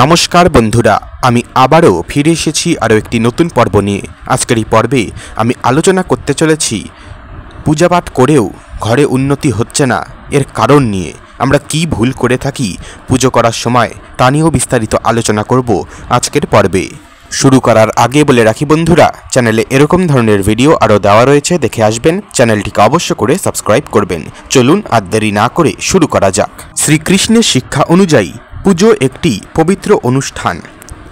নমস্কার বন্ধুরা, আমি আবারও ফিরে এসেছি আরও একটি নতুন পর্ব নিয়ে। আজকের এই পর্বে আমি আলোচনা করতে চলেছি পূজাপাঠ করেও ঘরে উন্নতি হচ্ছে না এর কারণ নিয়ে। আমরা কি ভুল করে থাকি পুজো করার সময়, তা নিয়েও বিস্তারিত আলোচনা করব আজকের পর্বে। শুরু করার আগে বলে রাখি বন্ধুরা, চ্যানেলে এরকম ধরনের ভিডিও আরও দেওয়া রয়েছে, দেখে আসবেন। চ্যানেলটিকে অবশ্য করে সাবস্ক্রাইব করবেন। চলুন আর দেরি না করে শুরু করা যাক। শ্রীকৃষ্ণের শিক্ষা অনুযায়ী পুজো একটি পবিত্র অনুষ্ঠান।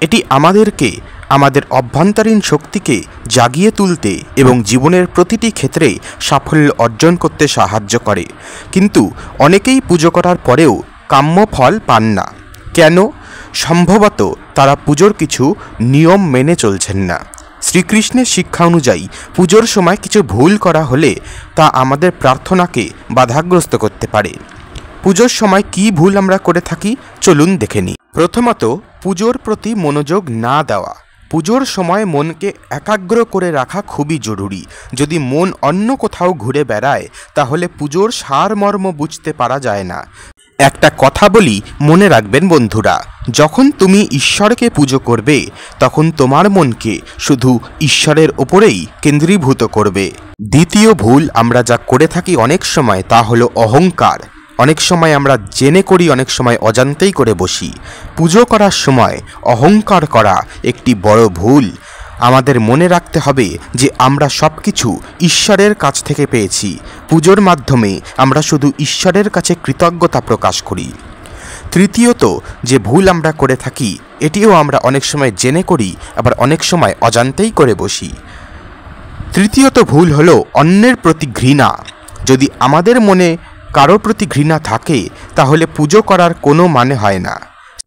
এটি আমাদেরকে আমাদের অভ্যন্তরীণ শক্তিকে জাগিয়ে তুলতে এবং জীবনের প্রতিটি ক্ষেত্রে সাফল্য অর্জন করতে সাহায্য করে। কিন্তু অনেকেই পুজো করার পরেও কাম্য ফল পান না। কেন? সম্ভবত তারা পুজোর কিছু নিয়ম মেনে চলছেন না। শ্রীকৃষ্ণের শিক্ষা অনুযায়ী পুজোর সময় কিছু ভুল করা হলে তা আমাদের প্রার্থনাকে বাধাগ্রস্ত করতে পারে। পুজোর সময় কি ভুল আমরা করে থাকি চলুন দেখে নিই। প্রথমত, পুজোর প্রতি মনোযোগ না দেওয়া। পুজোর সময় মনকে একাগ্র করে রাখা খুবই জরুরি। যদি মন অন্য কোথাও ঘুরে বেড়ায় তাহলে পুজোর সারমর্ম বুঝতে পারা যায় না। একটা কথা বলি, মনে রাখবেন বন্ধুরা, যখন তুমি ঈশ্বরকে পুজো করবে তখন তোমার মনকে শুধু ঈশ্বরের ওপরেই কেন্দ্রীভূত করবে। দ্বিতীয় ভুল আমরা যা করে থাকি অনেক সময়, তা হলো অহংকার। অনেক সময় আমরা জেনে করি, অনেক সময় অজান্তেই করে বসি। পুজো করার সময় অহংকার করা একটি বড় ভুল। আমাদের মনে রাখতে হবে যে আমরা সব কিছু ঈশ্বরের কাছ থেকে পেয়েছি। পুজোর মাধ্যমে আমরা শুধু ঈশ্বরের কাছে কৃতজ্ঞতা প্রকাশ করি। তৃতীয়ত যে ভুল আমরা করে থাকি, এটিও আমরা অনেক সময় জেনে করি, আবার অনেক সময় অজান্তেই করে বসি। তৃতীয়ত ভুল হলো অন্যের প্রতি ঘৃণা। যদি আমাদের মনে কারো প্রতি ঘৃণা থাকে তাহলে পুজো করার কোনো মানে হয় না।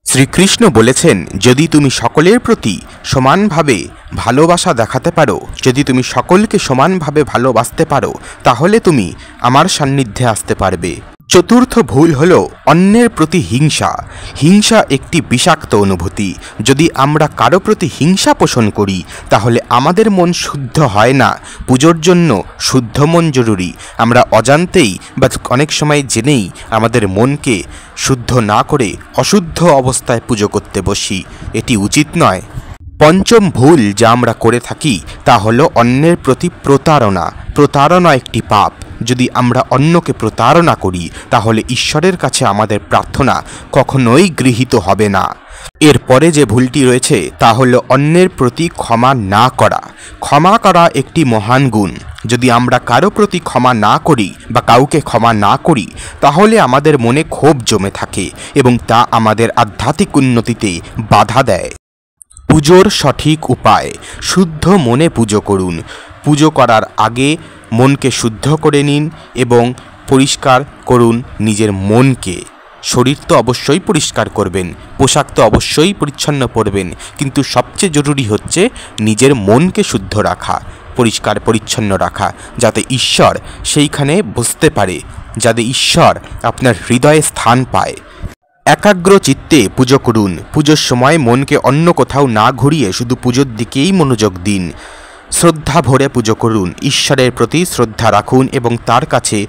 শ্রীকৃষ্ণ বলেছেন, যদি তুমি সকলের প্রতি সমানভাবে ভালোবাসা দেখাতে পারো, যদি তুমি সকলকে সমানভাবে ভালোবাসতে পারো, তাহলে তুমি আমার সান্নিধ্যে আসতে পারবে। চতুর্থ ভুল হলো অন্যের প্রতি হিংসা। হিংসা একটি বিষাক্ত অনুভূতি। যদি আমরা কারো প্রতি হিংসা পোষণ করি তাহলে আমাদের মন শুদ্ধ হয় না। পুজোর জন্য শুদ্ধ মন জরুরি। আমরা অজান্তেই বা অনেক সময় জেনেই আমাদের মনকে শুদ্ধ না করে অশুদ্ধ অবস্থায় পুজো করতে বসি। এটি উচিত নয়। পঞ্চম ভুল যা আমরা করে থাকি তা হলো অন্যের প্রতি প্রতারণা। প্রতারণা একটি পাপ। যদি আমরা অন্যকে প্রতারণা করি তাহলে ঈশ্বরের কাছে আমাদের প্রার্থনা কখনোই গৃহীত হবে না। এরপরে যে ভুলটি রয়েছে তা হলো অন্যের প্রতি ক্ষমা না করা। ক্ষমা করা একটি মহান গুণ। যদি আমরা কারো প্রতি ক্ষমা না করি বা কাউকে ক্ষমা না করি তাহলে আমাদের মনে ক্ষোভ জমে থাকে এবং তা আমাদের আধ্যাত্মিক উন্নতিতে বাধা দেয়। পুজোর সঠিক উপায়: শুদ্ধ মনে পুজো করুন। পুজো করার আগে মনকে শুদ্ধ করে নিন এবং পরিষ্কার করুন নিজের মনকে। শরীর তো অবশ্যই পরিষ্কার করবেন, পোশাক তো অবশ্যই পরিচ্ছন্ন পরবেন, কিন্তু সবচেয়ে জরুরি হচ্ছে নিজের মনকে শুদ্ধ রাখা, পরিষ্কার পরিচ্ছন্ন রাখা, যাতে ঈশ্বর সেইখানে বসতে পারে, যাতে ঈশ্বর আপনার হৃদয়ে স্থান পায়। একাগ্র চিত্তে পুজো করুন। পুজোর সময় মনকে অন্য কোথাও না ঘুরিয়ে শুধু পুজোর দিকেই মনোযোগ দিন। শ্রদ্ধা ভরে পুজো করুন। ঈশ্বরের প্রতি শ্রদ্ধা রাখুন এবং তার কাছে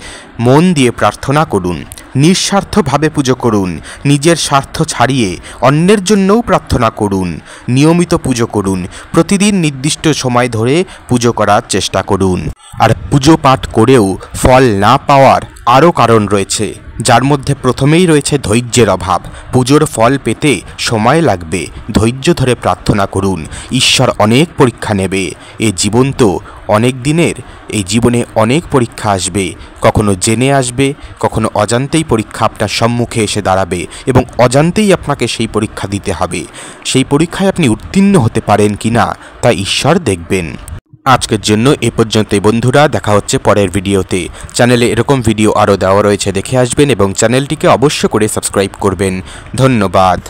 মন দিয়ে প্রার্থনা করুন। নিঃস্বার্থভাবে পুজো করুন। নিজের স্বার্থ ছাড়িয়ে অন্যের জন্যও প্রার্থনা করুন। নিয়মিত পুজো করুন। প্রতিদিন নির্দিষ্ট সময় ধরে পুজো করার চেষ্টা করুন। আর পুজো পাঠ করেও ফল না পাওয়ার আরও কারণ রয়েছে, যার মধ্যে প্রথমেই রয়েছে ধৈর্যের অভাব। পুজোর ফল পেতে সময় লাগবে। ধৈর্য ধরে প্রার্থনা করুন। ঈশ্বর অনেক পরীক্ষা নেবে। এ জীবন তো অনেক দিনের। এই জীবনে অনেক পরীক্ষা আসবে। কখনো জেনে আসবে, কখনো অজান্তেই পরীক্ষা আপনার সম্মুখে এসে দাঁড়াবে এবং অজান্তেই আপনাকে সেই পরীক্ষা দিতে হবে। সেই পরীক্ষায় আপনি উত্তীর্ণ হতে পারেন কিনা তা ঈশ্বর দেখবেন। আজকের জন্য এ পর্যন্তই বন্ধুরা, দেখা হচ্ছে পরের ভিডিওতে। চ্যানেলে এরকম ভিডিও আরও দেওয়া রয়েছে, দেখে আসবেন এবং চ্যানেলটিকে অবশ্য করে সাবস্ক্রাইব করবেন। ধন্যবাদ।